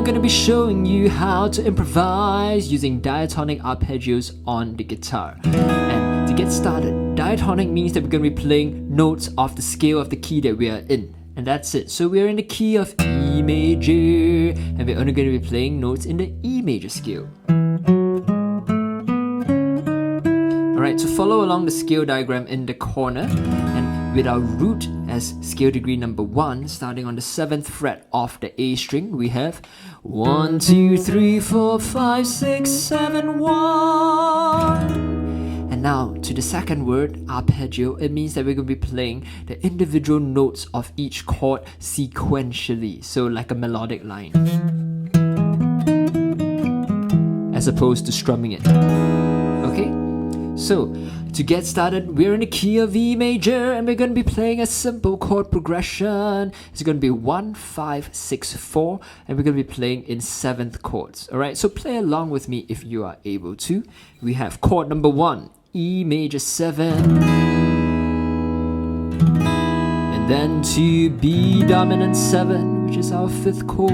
going to be showing you how to improvise using diatonic arpeggios on the guitar. And to get started, diatonic means that we're going to be playing notes of the scale of the key that we are in. And that's it. So we're in the key of E major, and we're only going to be playing notes in the E major scale. Alright, to follow along the scale diagram in the corner, and with our root as scale degree number 1, starting on the 7th fret of the A string, we have 1, 2, 3, 4, 5, 6, 7, 1. And now to the second word, arpeggio, it means that we're going to be playing the individual notes of each chord sequentially, so like a melodic line, as opposed to strumming it. Okay? So, to get started, we're in the key of E major, and we're going to be playing a simple chord progression. It's going to be 1, 5, 6, 4, and we're going to be playing in 7th chords. Alright, so play along with me if you are able to. We have chord number 1, E major 7, and then to B dominant 7, which is our 5th chord,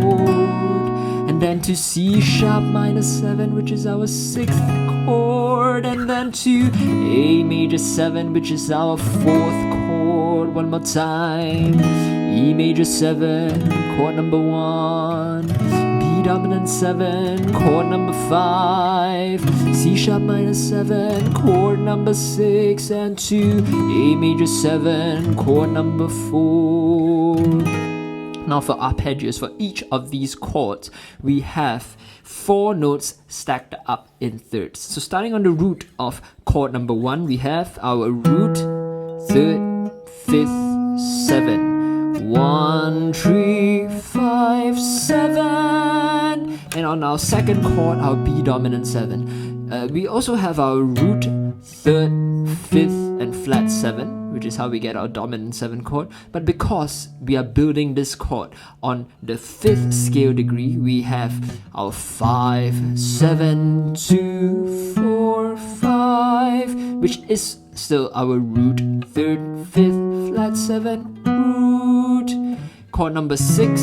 and then to C sharp minor 7, which is our 6th chord, and then to A major 7, which is our 4th chord. One more time. E major 7, chord number 1, B dominant 7, chord number 5, C sharp minor 7, chord number 6, and to A major 7, chord number 4. Now for arpeggios, for each of these chords, we have 4 notes stacked up in thirds. So starting on the root of chord number 1, we have our root, 3rd, 5th, 7. 1, 3, 5, 7. And on our second chord, our B dominant 7. We also have our root, 3rd, 5th, and flat 7, which is how we get our dominant 7 chord. But because we are building this chord on the 5th scale degree, we have our 5, 7, 2, 4, 5, which is still our root, 3rd, 5th, flat 7, root. Chord number 6,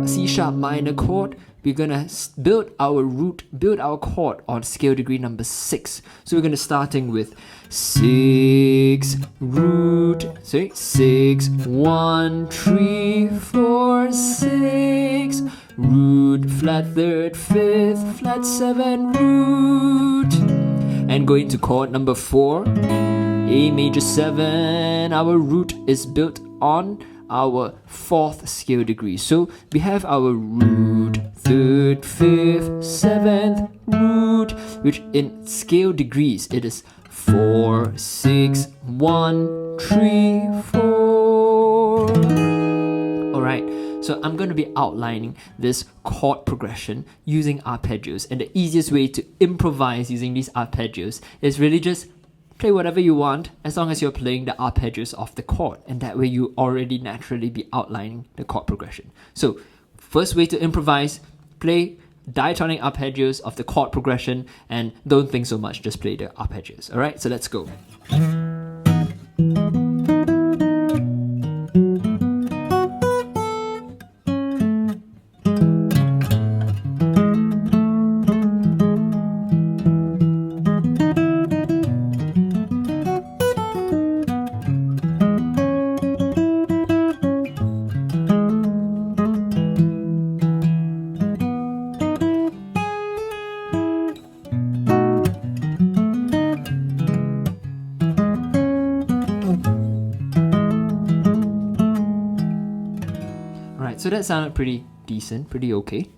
C sharp minor chord. We're gonna build our root, build our chord on scale degree number 6. So we're gonna starting with 6, root, 6, 1, 3, 4, 6, root, flat 3rd, 5th, flat 7, root. And going to chord number 4, A major 7, our root is built on our 4th scale degree. So we have our root, 3rd, 5th, 7th, root, which in scale degrees it is 4, 6, 1, 3, 4. Alright, so I'm going to be outlining this chord progression using arpeggios, and the easiest way to improvise using these arpeggios is really just play whatever you want as long as you're playing the arpeggios of the chord, and that way you already naturally be outlining the chord progression. So first way to improvise, play diatonic arpeggios of the chord progression, and don't think so much, just play the arpeggios. Alright, so let's go. So that sounded pretty decent, pretty okay.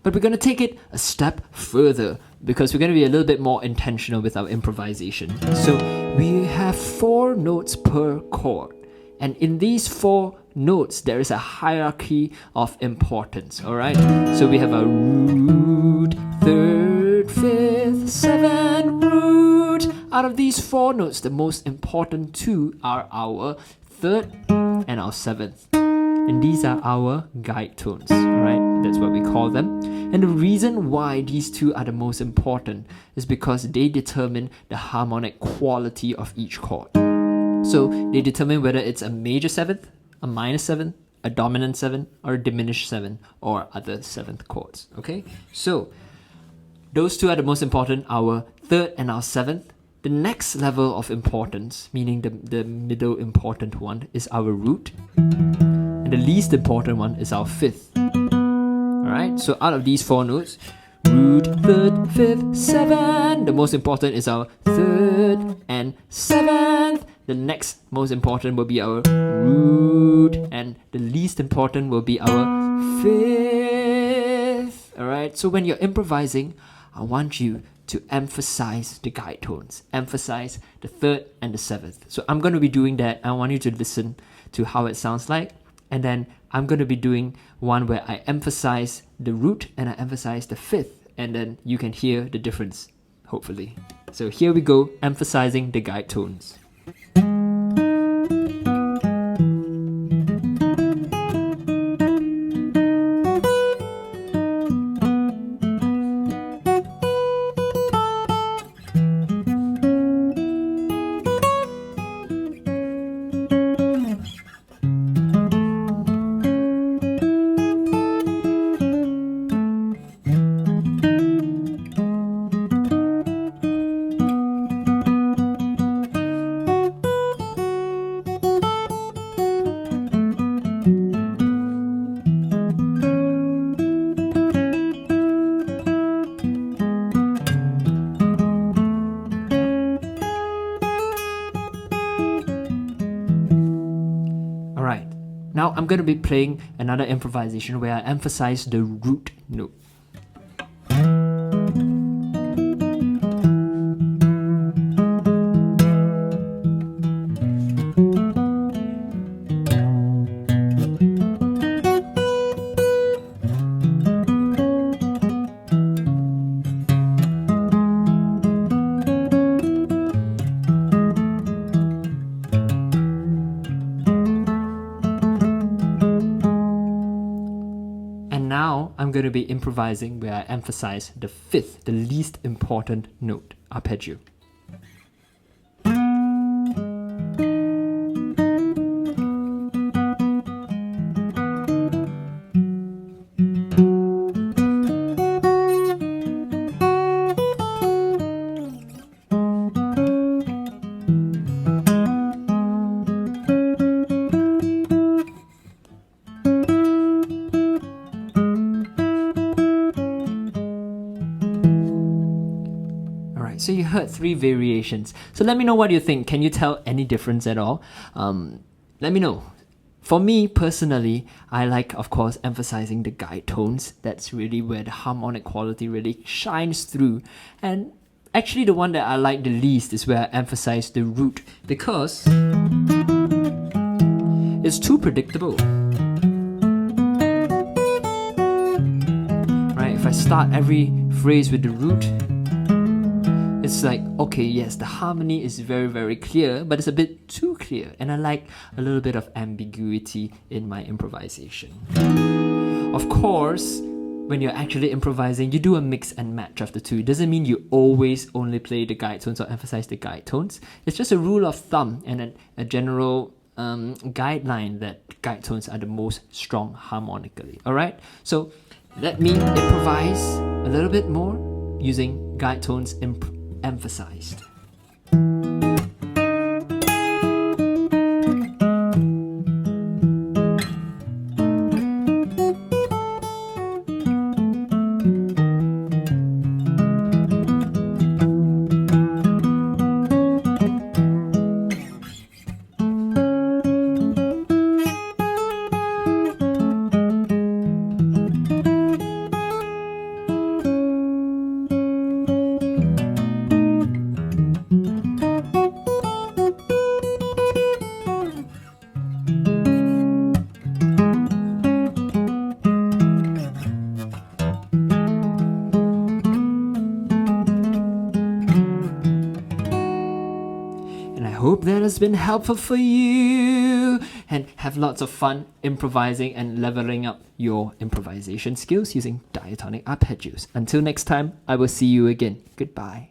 But we're going to take it a step further because we're going to be a little bit more intentional with our improvisation. So we have 4 notes per chord. And in these 4 notes, there is a hierarchy of importance, alright? So we have a root, 3rd, 5th, 7, root. Out of these 4 notes, the most important 2 are our 3rd and our 7th. And these are our guide tones, right? That's what we call them. And the reason why these 2 are the most important is because they determine the harmonic quality of each chord. So they determine whether it's a major 7th, a minor 7th, a dominant 7 or a diminished 7 or other 7th chords. Okay, so those two are the most important, our 3rd and our 7th. The next level of importance, meaning the middle important one, is our root, and the least important one is our 5th. Alright, so out of these 4 notes, root, 3rd, 5th, 7, the most important is our 3rd and 7th. The next most important will be our root, and the least important will be our 5th. Alright, so when you're improvising, I want you to emphasize the guide tones, emphasize the 3rd and the 7th. So I'm going to be doing that. I want you to listen to how it sounds like, and then I'm going to be doing one where I emphasize the root and I emphasize the 5th, and then you can hear the difference, hopefully. So here we go, emphasizing the guide tones. Now I'm going to be playing another improvisation where I emphasize the root note. Now I'm going to be improvising where I emphasize the 5th, the least important note, arpeggio. So you heard 3 variations. So let me know what you think. Can you tell any difference at all? Let me know. For me personally, I like, of course, emphasizing the guide tones. That's really where the harmonic quality really shines through. And actually the one that I like the least is where I emphasize the root, because it's too predictable. Right? If I start every phrase with the root, it's like, okay, yes, the harmony is very, very clear, but it's a bit too clear, and I like a little bit of ambiguity in my improvisation. Of course, when you're actually improvising, you do a mix and match of the two. It doesn't mean you always only play the guide tones or emphasize the guide tones. It's just a rule of thumb and a general guideline that guide tones are the most strong harmonically. Alright, so let me improvise a little bit more using guide tones emphasized. Hope that has been helpful for you, and have lots of fun improvising and leveling up your improvisation skills using diatonic arpeggios. Until next time, I will see you again. Goodbye.